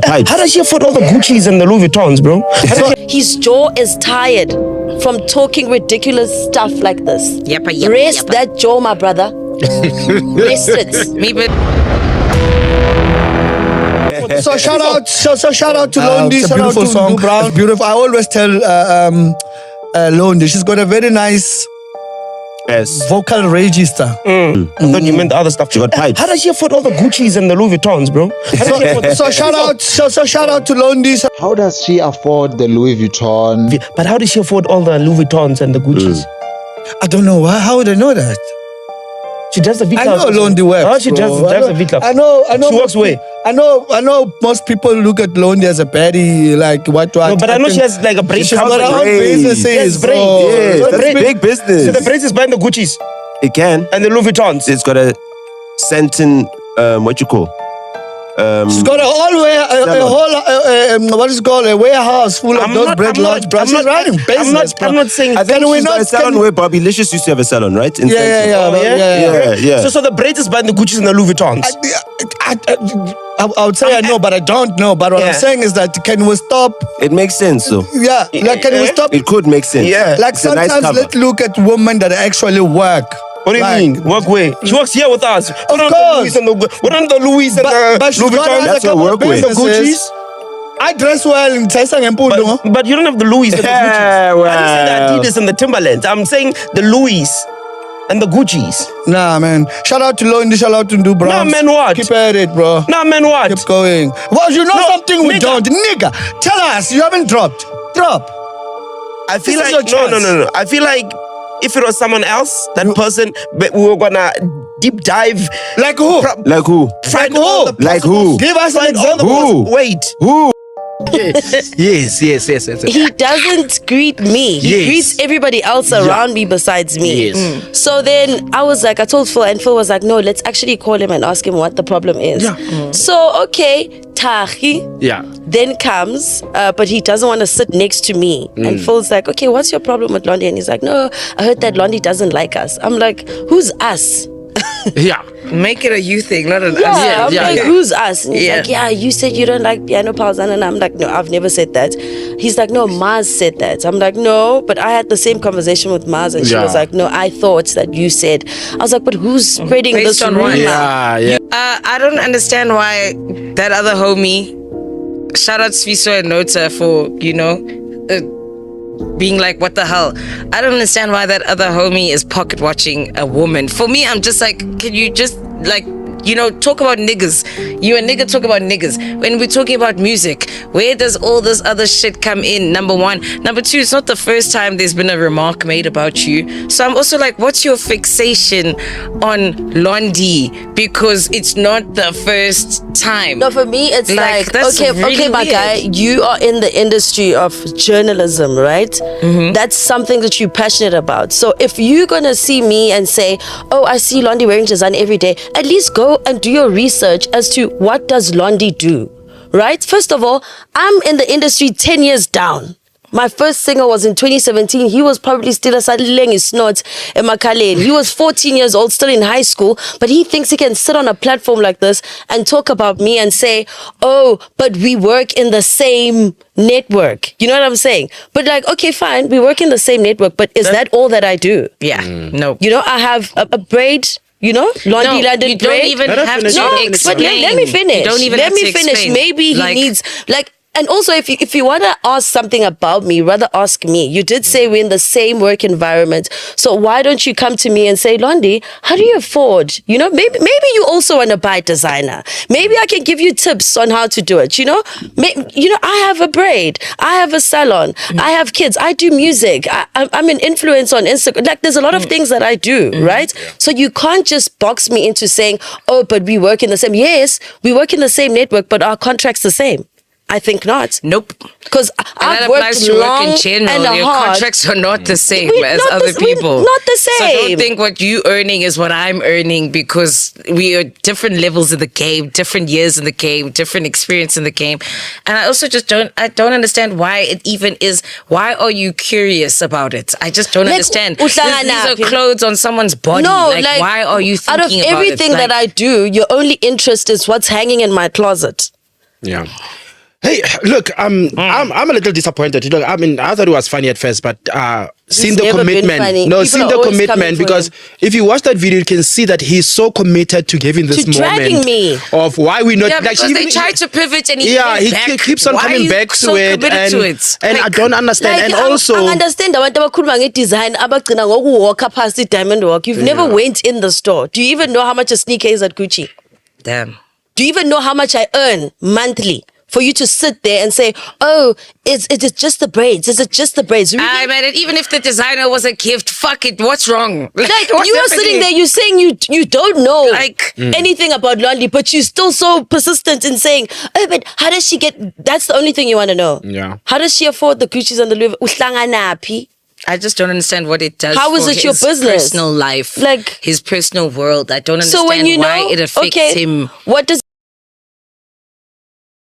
How does she afford all the Gucci's and the Louis Vuittons, bro? His jaw is tired from talking ridiculous stuff like this. Rest that jaw, my brother. Rest it. So shout out to Londie. It's a Shout out beautiful to song. Brown. Beautiful. I always tell Londie, she's got a very nice vocal register. I thought you meant the other stuff. She got pipes. How does she afford all the Gucci's and the Louis Vuittons, bro? So shout out to Londie. How does she afford the Louis Vuitton? But how does she afford all the Louis Vuittons and the Gucci's? I don't know why. How would I know that? She does the V-Club. I know Londie works. Oh, she drives the V-Club. I know. She walks away. I know most people look at Londie as a baddie, like what. No, but I know she has like a braid. She's got her own businesses. Yes, braid. bro. Yeah, That's big business. So the braid is buying the Gucci's It can. and the Louis Vuittons. It's got a Sentin, what you call? She's got a whole what is it called, a warehouse full of those bread large bros. She's running business. I'm not saying. I think Can we she's got not- a salon can- where Bobby Licious used to have a salon, right? In Sentin. Yeah. So the braid is buying the Gucci's and the Louis Vuittons. I would say I know, but I don't know. But what I'm saying is that can we stop? It makes sense, though. Yeah, like can we stop? It could make sense. Yeah. Like It's a nice sometimes cover. let's look at women that actually work. What do you mean? Walk away. She works here with us. What are course. the Louis and the But she's Louis got Vuittons? a That's couple her of work with. The businesses. Gucci's. I dress well in Tsaisa Ngempundo. But you don't have the Louis and the Gucci's. Yeah, I didn't say well. the Adidas and the Timberlands. I'm saying the Louis and the Gucci's. Nah, man. Shout out to Londie, shout out to Du Brown. Nah, man, what? Keep at it, bro. Nah, man, what? Keep going. Well, you know No, something we nigga. don't. Nigga, tell us. You haven't dropped. Drop. I feel This is like your no. chance. I feel like if it was someone else, that person, we were gonna deep dive. Like who? Like who? Find who? all the Like possible- who? Give us an Find all the example. Who? Wait. Who? Yes. He doesn't greet me. He Yes. greets everybody else around me besides me. Yes. So then I was like, I told Phil, and Phil was like, no, let's actually call him and ask him what the problem is. So, okay, Thakgi Yeah. then comes, but he doesn't want to sit next to me. And Phil's like, okay, what's your problem with Londie? And he's like, no, I heard that Londie doesn't like us. I'm like, who's us? Yeah. Make it a you thing, not an us. I'm like, who's us? And he's Yeah. like, yeah, you said you don't like piano pals. And I'm like, no, I've never said that. He's like, no, Maz said that. I'm like, no, but I had the same conversation with Maz, and she was like, no, I thought that you said. I was like, but who's spreading Based this on rumor? what? Yeah. I don't understand why that other homie, shout out Sviso and Nota for, being like, what the hell? I don't understand why that other homie is pocket watching a woman. For me, I'm just like, can you just talk about niggas? You and nigga talk about niggas. When we're talking about music, where does all this other shit come in? Number one. Number two, it's not the first time there's been a remark made about you. So I'm also like, what's your fixation on Londie? Because it's not the first time. No, for me, it's like that's okay, really my weird. guy, you are in the industry of journalism, right? That's something that you're passionate about. So if you're gonna see me and say, oh, I see Londie wearing design every day, at least go and do your research as to what does Londie do, right? First of all, I'm in the industry 10 years down. My first single was in 2017. He was probably still a saddling snot in Makaleni. He was 14 years old, still in high school, but he thinks he can sit on a platform like this and talk about me and say, oh, but we work in the same network. You know what I'm saying? But like, okay, fine, we work in the same network, but is that all that I do? Yeah, no. You know, I have a braid, Londie London you don't braid. even have to No, explain. but let me finish. You don't even let have me to finish. explain. Maybe he needs and also if you want to ask something about me, rather ask me. You did say we're in the same work environment, so why don't you come to me and say, Londie, how do you afford? Maybe you also want to buy designer. Maybe I can give you tips on how to do it. I have a braid. I have a salon. I have kids. I do music. I'm an influencer on Instagram. Like, there's a lot of things that I do, right? So you can't just box me into saying, oh, but we work in the same. Yes, we work in the same network, but our contract's the same. I think not. Nope. Because I've that worked applies to long work in general. and Your hard. contracts are not the same We're as not other the- we're people. not the So same. don't think what you earning is what I'm earning, because we are different levels of the game, different years in the game, different experience in the game. And I also just don't understand why it even is. Why are you curious about it? I just don't understand. These are clothes on someone's body. No, like, why are you thinking out of about everything it? that I do, your only interest is what's hanging in my closet. Yeah. Look, I'm a little disappointed. Look, I mean, I thought it was funny at first, but seeing the never been commitment. funny. No, People seeing are the always coming commitment, for because him. if you watch that video, you can see that he's so committed to giving this To dragging moment me. of why we not. Yeah, like, because they tried to pivot and he yeah, went he back. keeps on Why are coming you back to so it, committed and, to it? and I don't understand. And also, I understand abantu abakhuluma nge-design abagcina ngokuwalka past i-diamond walk. You've never went in the store. Do you even know how much a sneaker is at Gucci? Damn. Do you even know how much I earn monthly for you to sit there and say, oh, is it just the braids? Is it just the braids? Really? I mean, even if the designer was a gift, fuck it. What's wrong? Like, what's you are happening? sitting there, you're saying you don't know Like- anything about Londie, but you're still so persistent in saying, oh, but how does she get, that's the only thing you want to know. Yeah. How does she afford the Gucci's and the Louis Vuitton? I just don't understand what it does. How is for it your his business? Personal life, Like- his personal world. I don't understand So when you why know, it affects okay, him. what does